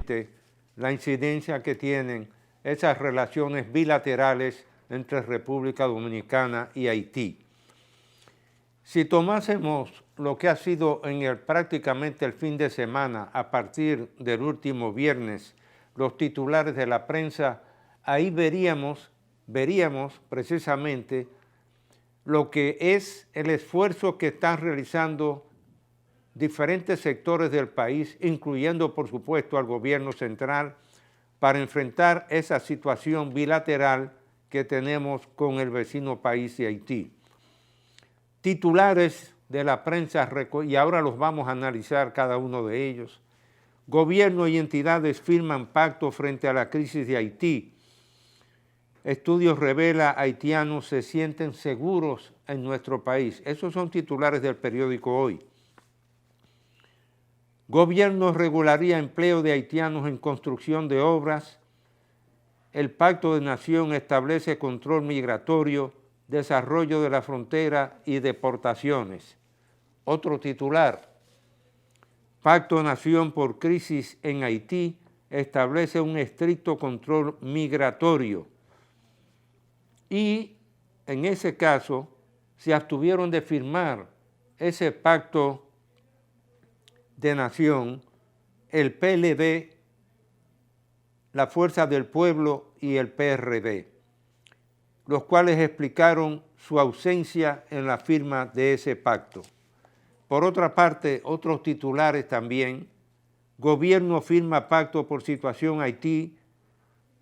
claramente la incidencia que tienen esas relaciones bilaterales entre República Dominicana y Haití. Si tomásemos lo que ha sido prácticamente el fin de semana, a partir del último viernes, los titulares de la prensa, ahí veríamos precisamente lo que es el esfuerzo que están realizando diferentes sectores del país, incluyendo por supuesto al gobierno central, para enfrentar esa situación bilateral que tenemos con el vecino país de Haití. Titulares de la prensa, y ahora los vamos a analizar cada uno de ellos. Gobierno y entidades firman pacto frente a la crisis de Haití. Estudios revela haitianos se sienten seguros en nuestro país. Esos son titulares del periódico Hoy. Gobierno regularía empleo de haitianos en construcción de obras. El Pacto de Nación establece control migratorio, desarrollo de la frontera y deportaciones. Otro titular. Pacto de Nación por crisis en Haití establece un estricto control migratorio. Y en ese caso se abstuvieron de firmar ese pacto de nación el PLD, la Fuerza del Pueblo y el PRD, los cuales explicaron su ausencia en la firma de ese pacto. Por otra parte, otros titulares también. Gobierno firma pacto por situación Haití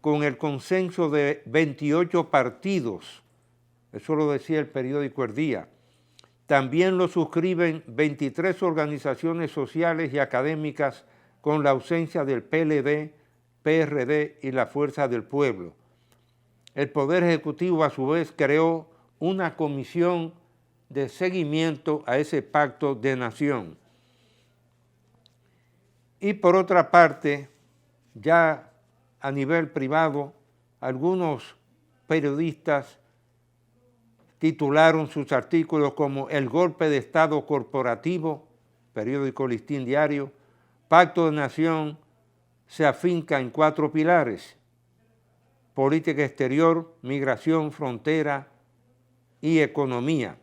con el consenso de 28 partidos. Eso lo decía el periódico El Día. También lo suscriben 23 organizaciones sociales y académicas con la ausencia del PLD, PRD y la Fuerza del Pueblo. El Poder Ejecutivo a su vez creó una comisión de seguimiento a ese pacto de nación. Y por otra parte, ya a nivel privado, algunos periodistas titularon sus artículos como El golpe de Estado corporativo, periódico Listín Diario, Pacto de Nación se afinca en 4 pilares: política exterior, migración, frontera y economía.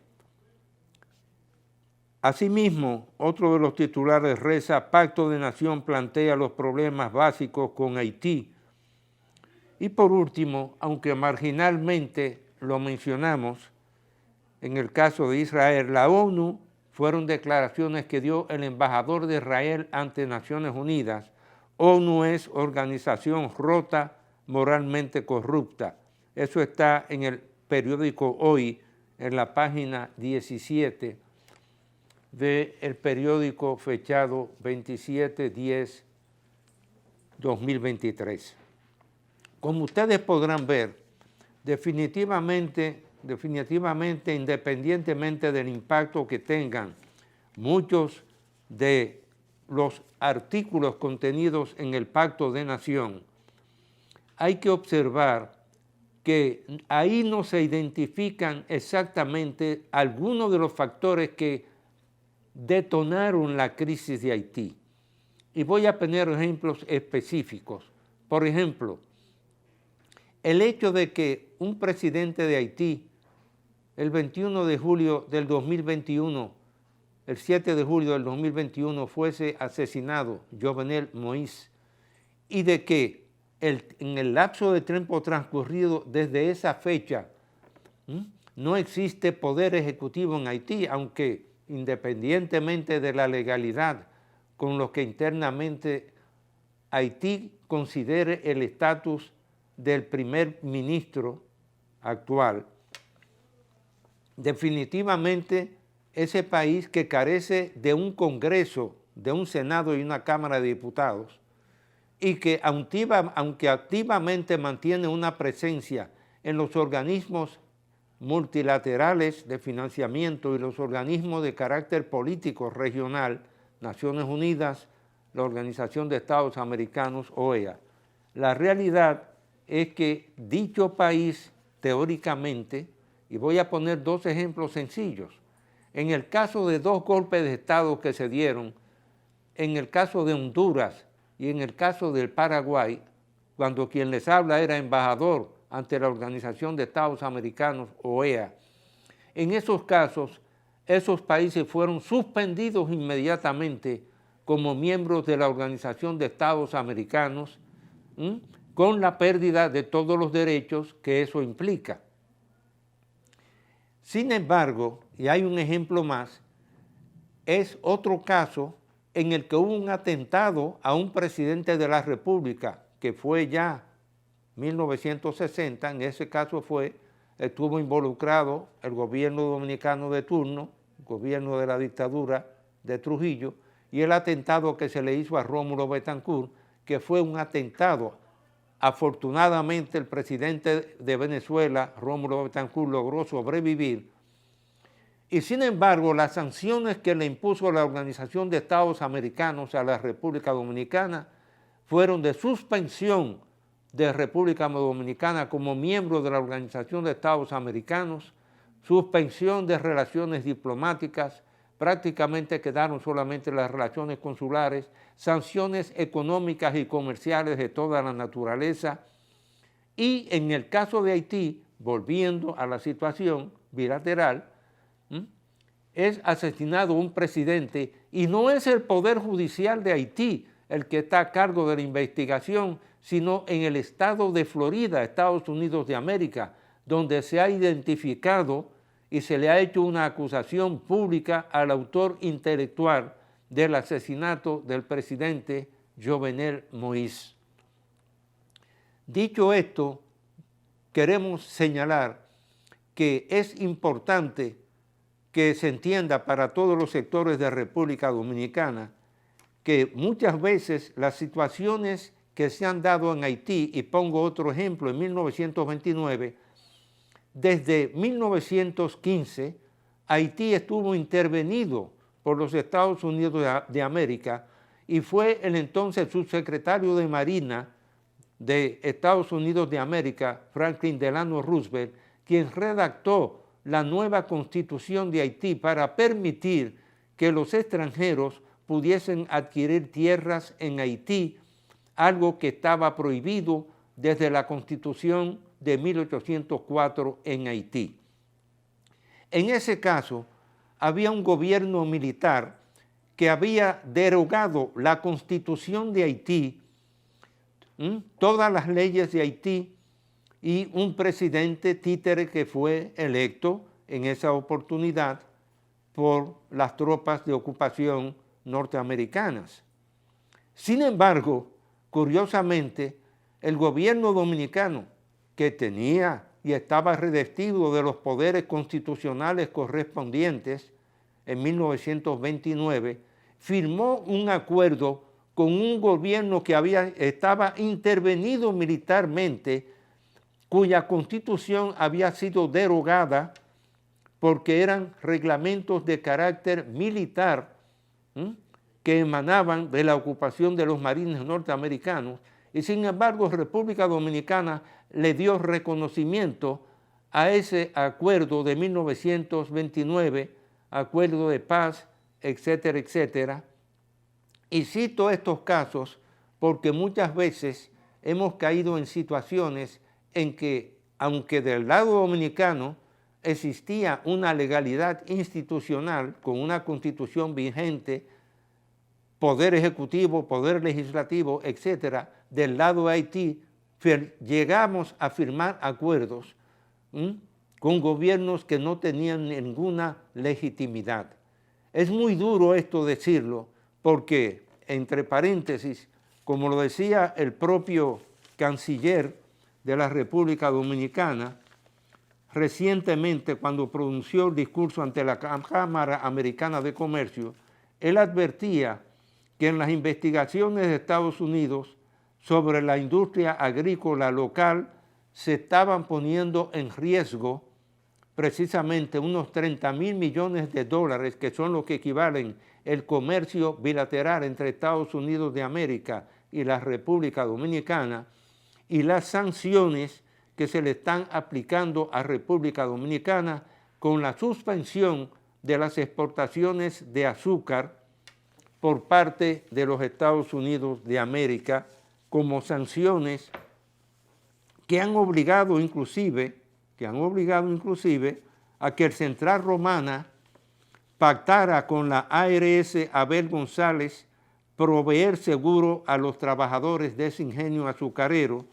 Asimismo, otro de los titulares reza, Pacto de Nación plantea los problemas básicos con Haití. Y por último, aunque marginalmente lo mencionamos, en el caso de Israel, la ONU, fueron declaraciones que dio el embajador de Israel ante Naciones Unidas. ONU es organización rota, moralmente corrupta. Eso está en el periódico Hoy, en la página 17 del periódico fechado 27/10/2023. Como ustedes podrán ver, definitivamente, independientemente del impacto que tengan muchos de los artículos contenidos en el Pacto de Nación, hay que observar que ahí no se identifican exactamente algunos de los factores que detonaron la crisis de Haití. Y voy a poner ejemplos específicos. Por ejemplo, el hecho de que un presidente de Haití, el 21 de julio del 2021, el 7 de julio del 2021, fuese asesinado, Jovenel Moïse, y de que en el lapso de tiempo transcurrido desde esa fecha no existe poder ejecutivo en Haití, aunque independientemente de la legalidad con lo que internamente Haití considere el estatus del primer ministro actual, definitivamente ese país que carece de un Congreso, de un Senado y una Cámara de Diputados, y que aunque activamente mantiene una presencia en los organismos multilaterales de financiamiento y los organismos de carácter político regional, Naciones Unidas, la Organización de Estados Americanos, OEA. La realidad es que dicho país, teóricamente, y voy a poner 2 ejemplos sencillos, en el caso de 2 golpes de Estado que se dieron, en el caso de Honduras, y en el caso del Paraguay, cuando quien les habla era embajador ante la Organización de Estados Americanos, OEA. En esos casos, esos países fueron suspendidos inmediatamente como miembros de la Organización de Estados Americanos, con la pérdida de todos los derechos que eso implica. Sin embargo, y hay un ejemplo más, es otro caso en el que hubo un atentado a un presidente de la República, que fue ya 1960, en ese caso estuvo involucrado el gobierno dominicano de turno, el gobierno de la dictadura de Trujillo, y el atentado que se le hizo a Rómulo Betancourt, que fue un atentado. Afortunadamente el presidente de Venezuela, Rómulo Betancourt, logró sobrevivir. Y sin embargo, las sanciones que le impuso la Organización de Estados Americanos a la República Dominicana fueron de suspensión de República Dominicana como miembro de la Organización de Estados Americanos, suspensión de relaciones diplomáticas, prácticamente quedaron solamente las relaciones consulares, sanciones económicas y comerciales de toda la naturaleza, y en el caso de Haití, volviendo a la situación bilateral, es asesinado un presidente y no es el Poder Judicial de Haití el que está a cargo de la investigación, sino en el estado de Florida, Estados Unidos de América, donde se ha identificado y se le ha hecho una acusación pública al autor intelectual del asesinato del presidente Jovenel Moïse. Dicho esto, queremos señalar que es importante que se entienda para todos los sectores de República Dominicana que muchas veces las situaciones que se han dado en Haití, y pongo otro ejemplo, en 1929, desde 1915, Haití estuvo intervenido por los Estados Unidos de América y fue el entonces subsecretario de Marina de Estados Unidos de América, Franklin Delano Roosevelt, quien redactó la nueva Constitución de Haití para permitir que los extranjeros pudiesen adquirir tierras en Haití, algo que estaba prohibido desde la Constitución de 1804 en Haití. En ese caso, había un gobierno militar que había derogado la Constitución de Haití, todas las leyes de Haití, y un presidente títere que fue electo en esa oportunidad por las tropas de ocupación norteamericanas. Sin embargo, curiosamente, el gobierno dominicano, que tenía y estaba revestido de los poderes constitucionales correspondientes en 1929, firmó un acuerdo con un gobierno que estaba intervenido militarmente, cuya constitución había sido derogada porque eran reglamentos de carácter militar que emanaban de la ocupación de los marines norteamericanos, y sin embargo República Dominicana le dio reconocimiento a ese acuerdo de 1929, acuerdo de paz, etcétera, etcétera. Y cito estos casos porque muchas veces hemos caído en situaciones en que, aunque del lado dominicano existía una legalidad institucional con una constitución vigente, poder ejecutivo, poder legislativo, etcétera, del lado de Haití, llegamos a firmar acuerdos con gobiernos que no tenían ninguna legitimidad. Es muy duro esto decirlo porque, entre paréntesis, como lo decía el propio canciller de la República Dominicana, recientemente cuando pronunció el discurso ante la Cámara Americana de Comercio, él advertía que en las investigaciones de Estados Unidos sobre la industria agrícola local se estaban poniendo en riesgo precisamente unos 30.000 millones de dólares, que son lo que equivalen el comercio bilateral entre Estados Unidos de América y la República Dominicana, y las sanciones que se le están aplicando a República Dominicana con la suspensión de las exportaciones de azúcar, por parte de los Estados Unidos de América como sanciones que han obligado inclusive a que el Central Romana pactara con la ARS Abel González proveer seguro a los trabajadores de ese ingenio azucarero.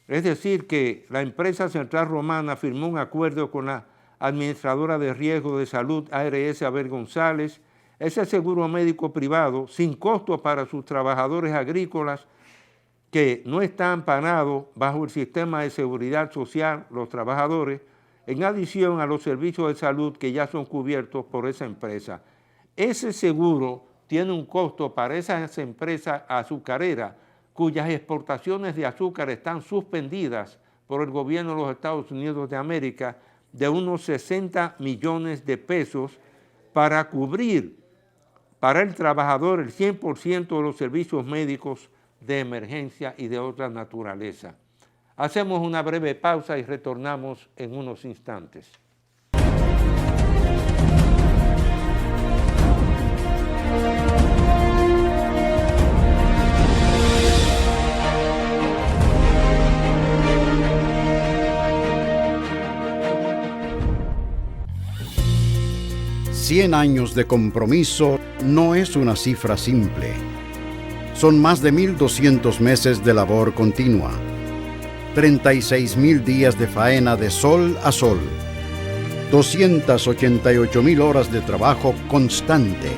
Es decir, que la empresa Central Romana firmó un acuerdo con la administradora de riesgo de salud ARS Abel González, ese seguro médico privado sin costo para sus trabajadores agrícolas que no están amparados bajo el sistema de seguridad social, los trabajadores, en adición a los servicios de salud que ya son cubiertos por esa empresa. Ese seguro tiene un costo para esas empresas azucareras cuyas exportaciones de azúcar están suspendidas por el gobierno de los Estados Unidos de América de unos 60 millones de pesos para cubrir para el trabajador el 100% de los servicios médicos de emergencia y de otra naturaleza. Hacemos una breve pausa y retornamos en unos instantes. «100 años de compromiso no es una cifra simple. Son más de 1.200 meses de labor continua, 36.000 días de faena de sol a sol, 288.000 horas de trabajo constante.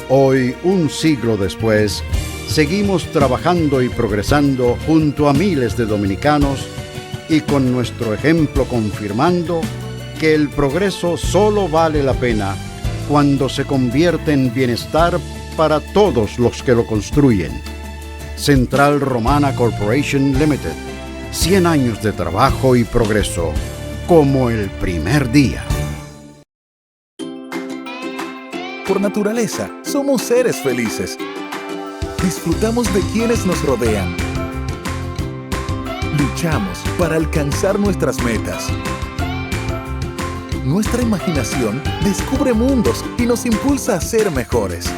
Hoy, un siglo después, seguimos trabajando y progresando junto a miles de dominicanos y con nuestro ejemplo confirmando que el progreso solo vale la pena cuando se convierte en bienestar para todos los que lo construyen. Central Romana Corporation Limited. 100 años de trabajo y progreso, como el primer día. Por naturaleza, somos seres felices. Disfrutamos de quienes nos rodean. Luchamos para alcanzar nuestras metas. Nuestra imaginación descubre mundos y nos impulsa a ser mejores.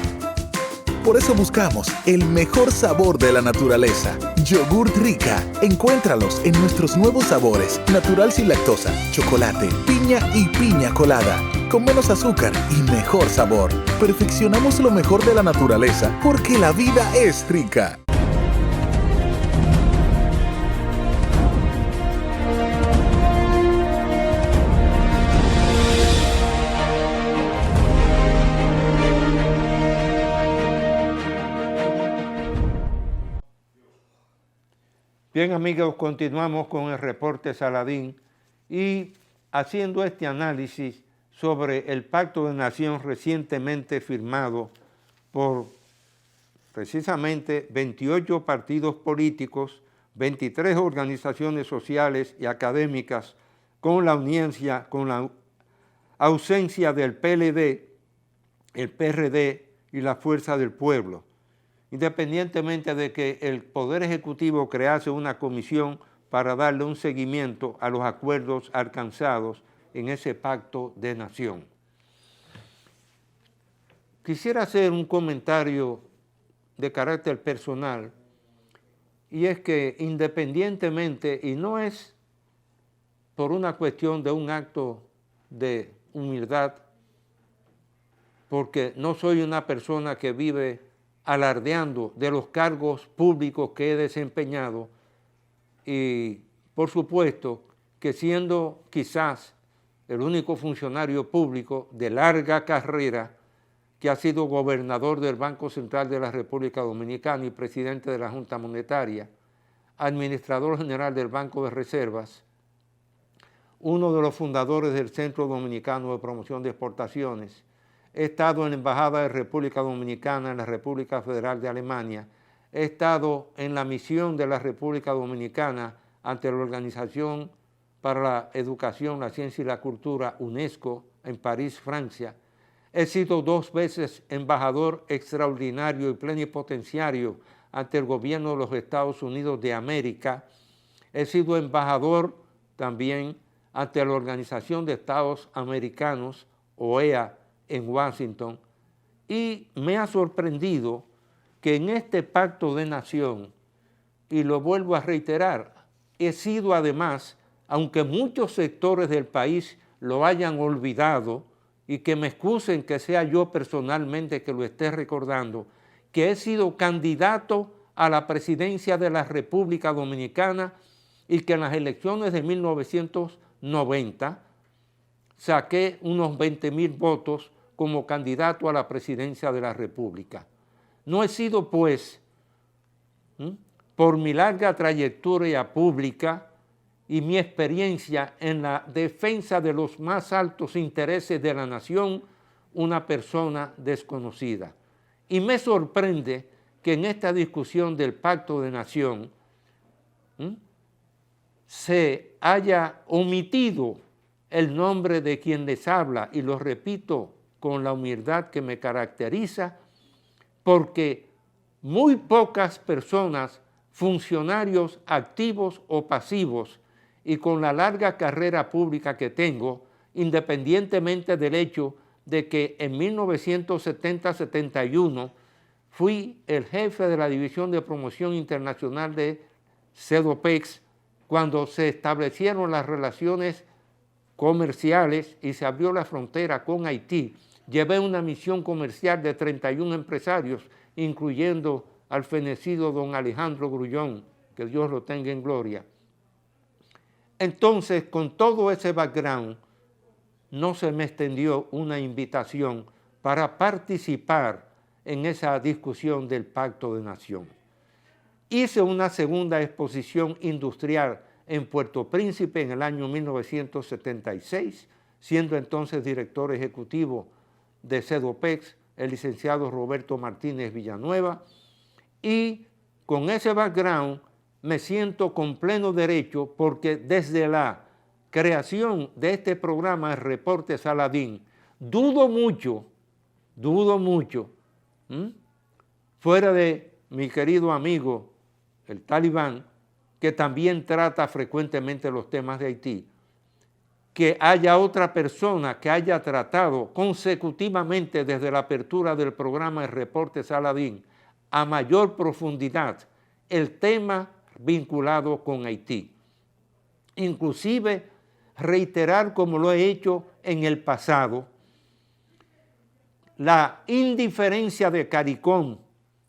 Por eso buscamos el mejor sabor de la naturaleza. Yogurt Rica. Encuéntralos en nuestros nuevos sabores: natural sin lactosa, chocolate, piña y piña colada. Con menos azúcar y mejor sabor. Perfeccionamos lo mejor de la naturaleza porque la vida es rica. Bien, amigos, continuamos con el reporte Saladín y haciendo este análisis sobre el Pacto de Nación recientemente firmado por precisamente 28 partidos políticos, 23 organizaciones sociales y académicas, con la ausencia del PLD, el PRD y la Fuerza del Pueblo, independientemente de que el Poder Ejecutivo crease una comisión para darle un seguimiento a los acuerdos alcanzados en ese Pacto de Nación. Quisiera hacer un comentario de carácter personal, y es que independientemente, y no es por una cuestión de un acto de humildad, porque no soy una persona que vive alardeando de los cargos públicos que he desempeñado, y por supuesto que siendo quizás el único funcionario público de larga carrera que ha sido gobernador del Banco Central de la República Dominicana y presidente de la Junta Monetaria, administrador general del Banco de Reservas, uno de los fundadores del Centro Dominicano de Promoción de Exportaciones, he estado en la Embajada de República Dominicana en la República Federal de Alemania, he estado en la misión de la República Dominicana ante la Organización para la Educación, la Ciencia y la Cultura, UNESCO, en París, Francia. He sido 2 veces embajador extraordinario y plenipotenciario ante el gobierno de los Estados Unidos de América. He sido embajador también ante la Organización de Estados Americanos, OEA, en Washington, Y me ha sorprendido que en este pacto de nación, y lo vuelvo a reiterar, he sido además, aunque muchos sectores del país lo hayan olvidado, y que me excusen que sea yo personalmente que lo esté recordando, que he sido candidato a la presidencia de la República Dominicana y que en las elecciones de 1990 saqué unos 20,000 votos como candidato a la presidencia de la República. No he sido, pues, por mi larga trayectoria pública y mi experiencia en la defensa de los más altos intereses de la nación, una persona desconocida. Y me sorprende que en esta discusión del Pacto de Nación se haya omitido el nombre de quien les habla, y lo repito con la humildad que me caracteriza, porque muy pocas personas, funcionarios activos o pasivos, y con la larga carrera pública que tengo, independientemente del hecho de que en 1970-71 fui el jefe de la División de Promoción Internacional de CEDOPEX, cuando se establecieron las relaciones comerciales y se abrió la frontera con Haití. Llevé una misión comercial de 31 empresarios, incluyendo al fenecido don Alejandro Grullón, que Dios lo tenga en gloria. Entonces, con todo ese background, no se me extendió una invitación para participar en esa discusión del Pacto de Nación. Hice una segunda exposición industrial en Puerto Príncipe en el año 1976, siendo entonces director ejecutivo de CEDOPEX el licenciado Roberto Martínez Villanueva, y con ese background me siento con pleno derecho, porque desde la creación de este programa de Reporte Saladín, dudo mucho, fuera de mi querido amigo el Talibán, que también trata frecuentemente los temas de Haití, que haya otra persona que haya tratado consecutivamente desde la apertura del programa de Reporte Saladín a mayor profundidad el tema vinculado con Haití. Inclusive reiterar, como lo he hecho en el pasado, la indiferencia de CARICOM,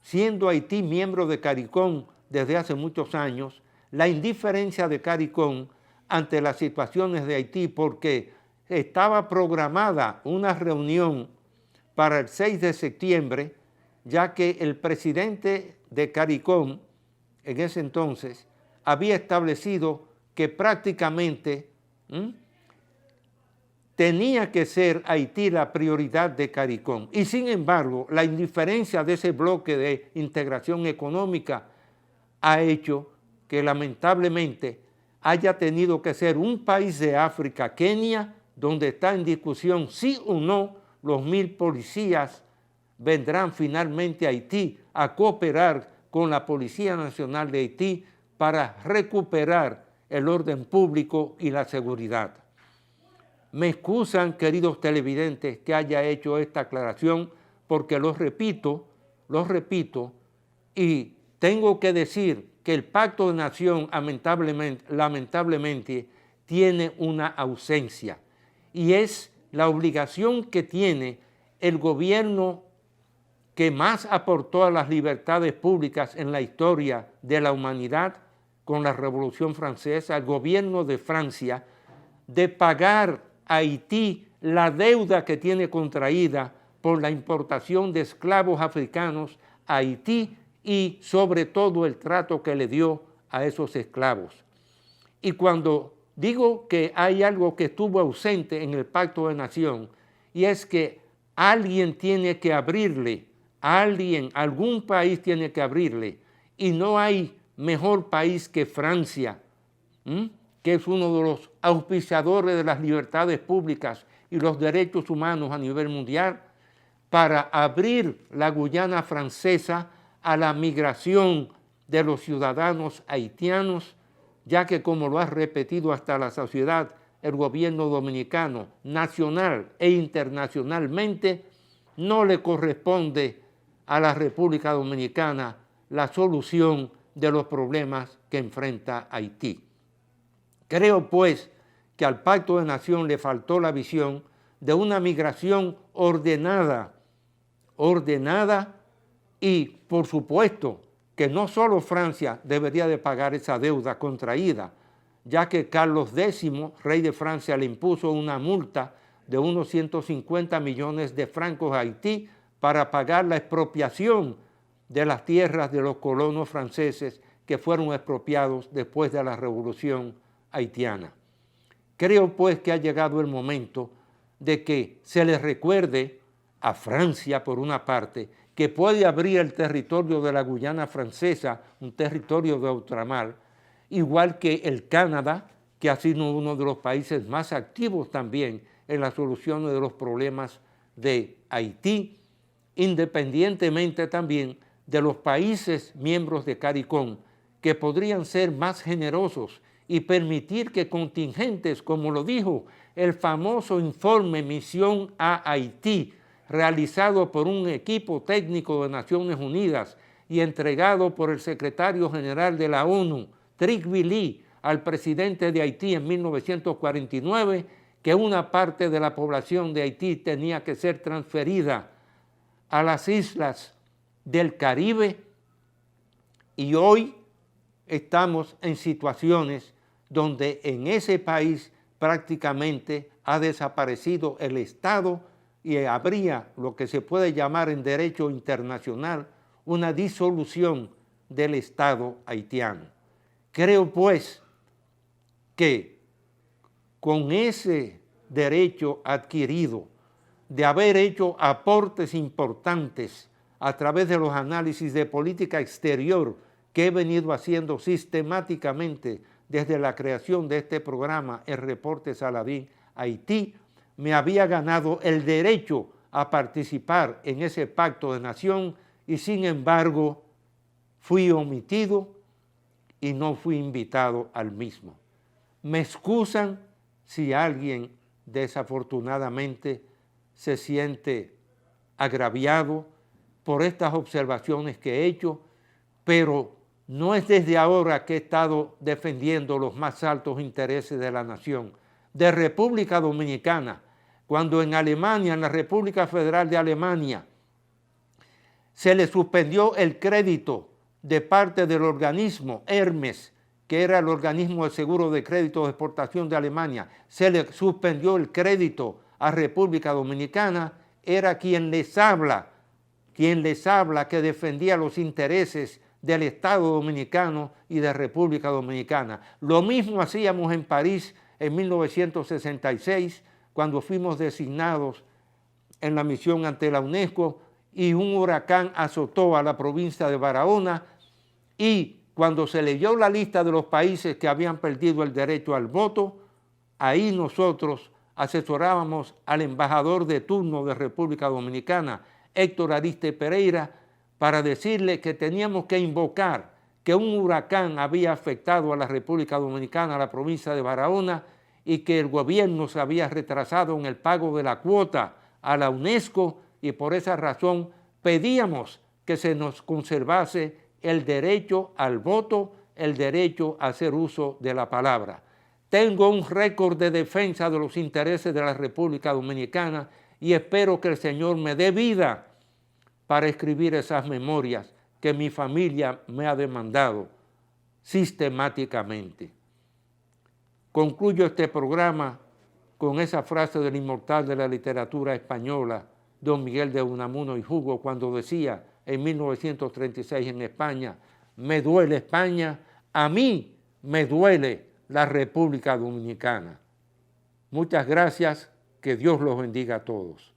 siendo Haití miembro de CARICOM desde hace muchos años, la indiferencia de CARICOM ante las situaciones de Haití, porque estaba programada una reunión para el 6 de septiembre, ya que el presidente de CARICOM en ese entonces había establecido que prácticamente tenía que ser Haití la prioridad de CARICOM. Y sin embargo, la indiferencia de ese bloque de integración económica ha hecho que lamentablemente haya tenido que ser un país de África, Kenia, donde está en discusión sí o no los 1,000 policías vendrán finalmente a Haití a cooperar con la Policía Nacional de Haití para recuperar el orden público y la seguridad. Me excusan, queridos televidentes, que haya hecho esta aclaración, porque lo repito, y tengo que decir que el Pacto de Nación lamentablemente tiene una ausencia, y es la obligación que tiene el gobierno que más aportó a las libertades públicas en la historia de la humanidad con la Revolución Francesa, el gobierno de Francia, de pagar a Haití la deuda que tiene contraída por la importación de esclavos africanos a Haití y sobre todo el trato que le dio a esos esclavos. Y cuando digo que hay algo que estuvo ausente en el Pacto de Nación, y es que alguien tiene que abrirle, algún país tiene que abrirle, y no hay mejor país que Francia, que es uno de los auspiciadores de las libertades públicas y los derechos humanos a nivel mundial, para abrir la Guyana francesa a la migración de los ciudadanos haitianos, ya que, como lo ha repetido hasta la saciedad el gobierno dominicano, nacional e internacionalmente, no le corresponde a la República Dominicana la solución de los problemas que enfrenta Haití. Creo, pues, que al Pacto de Nación le faltó la visión de una migración ordenada y, por supuesto, que no solo Francia debería de pagar esa deuda contraída, ya que Carlos X, rey de Francia, le impuso una multa de unos 150 millones de francos a Haití para pagar la expropiación de las tierras de los colonos franceses que fueron expropiados después de la Revolución haitiana. Creo pues que ha llegado el momento de que se les recuerde a Francia, por una parte, que puede abrir el territorio de la Guyana Francesa, un territorio de ultramar, igual que el Canadá, que ha sido uno de los países más activos también en la solución de los problemas de Haití, independientemente también de los países miembros de CARICOM, que podrían ser más generosos y permitir que contingentes, como lo dijo el famoso informe Misión a Haití, realizado por un equipo técnico de Naciones Unidas y entregado por el secretario general de la ONU, Tocqueville, al presidente de Haití en 1949, que una parte de la población de Haití tenía que ser transferida a las islas del Caribe, y hoy estamos en situaciones donde en ese país prácticamente ha desaparecido el Estado y habría lo que se puede llamar en derecho internacional una disolución del Estado haitiano. Creo pues que con ese derecho adquirido de haber hecho aportes importantes a través de los análisis de política exterior que he venido haciendo sistemáticamente desde la creación de este programa, el Reporte Saladín Haití, me había ganado el derecho a participar en ese pacto de nación y sin embargo fui omitido y no fui invitado al mismo. Me excusan si alguien desafortunadamente se siente agraviado por estas observaciones que he hecho, pero no es desde ahora que he estado defendiendo los más altos intereses de la nación. De República Dominicana, cuando en Alemania, en la República Federal de Alemania, se le suspendió el crédito de parte del organismo Hermes, que era el organismo de seguro de crédito de exportación de Alemania, se le suspendió el crédito a República Dominicana, era quien les habla que defendía los intereses del Estado Dominicano y de República Dominicana. Lo mismo hacíamos en París en 1966, cuando fuimos designados en la misión ante la UNESCO y un huracán azotó a la provincia de Barahona, y cuando se leyó la lista de los países que habían perdido el derecho al voto, ahí nosotros asesorábamos al embajador de turno de República Dominicana, Héctor Ariste Pereira, para decirle que teníamos que invocar que un huracán había afectado a la República Dominicana, a la provincia de Barahona, y que el gobierno se había retrasado en el pago de la cuota a la UNESCO, y por esa razón pedíamos que se nos conservase el derecho al voto, el derecho a hacer uso de la palabra. Tengo un récord de defensa de los intereses de la República Dominicana y espero que el Señor me dé vida para escribir esas memorias que mi familia me ha demandado sistemáticamente. Concluyo este programa con esa frase del inmortal de la literatura española, don Miguel de Unamuno y Hugo, cuando decía en 1936 en España: me duele España, a mí me duele la República Dominicana. Muchas gracias, que Dios los bendiga a todos.